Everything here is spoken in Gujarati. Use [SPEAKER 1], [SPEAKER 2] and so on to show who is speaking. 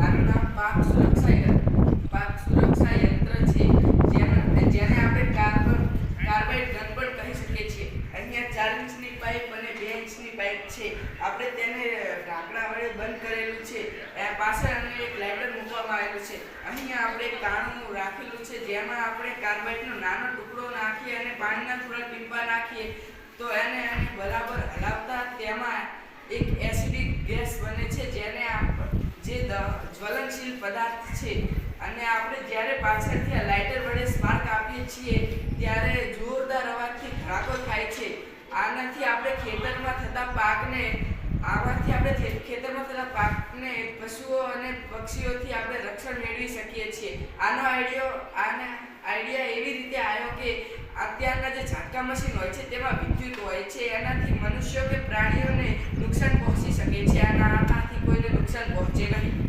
[SPEAKER 1] આનું નામ પાક સુરક્ષા યંત્ર છે, જેને આપણે કાર્બાઇડ ગન પણ કહી શકીએ છીએ. અહીંયા 4 ઇંચની પાઇપ અને 2 ઇંચની પાઇપ છે. આપણે તેને ઢાંકણા વડે બંધ કરેલું છે. પાછળ અને એક લાઇટર મૂકવામાં આવેલું છે. અહીંયા આપણે કાણું રાખેલું છે, જેમાં આપણે કાર્બાઇડનો નાનો ટુકડો નાખીએ અને પાણીના થોડા ટીપા નાખીએ તો એને બરાબર હલાવતા તેમાં એક એસિડિક ગેસ બને છે, જે જ્વલનશીલ પદાર્થ છે. અને આપણે જ્યારે પાછળથી લાઇટર વડે સ્પાર્ક આપીએ છીએ ત્યારે જોરદાર અવાજથી ધડાકો થાય છે. આનાથી આપણે ખેતરમાં થતા પાકને પશુઓ અને પક્ષીઓથી આપણે રક્ષણ મેળવી શકીએ છીએ. આનો આઈડિયા એવી રીતે આવ્યો કે અત્યારના જે ઝાટકા મશીન હોય છે તેમાં વિદ્યુત હોય છે. એનાથી મનુષ્યો કે પ્રાણીઓને નુકસાન પહોંચી શકે છે. આનાથી કોઈને નુકસાન પહોંચે નહીં.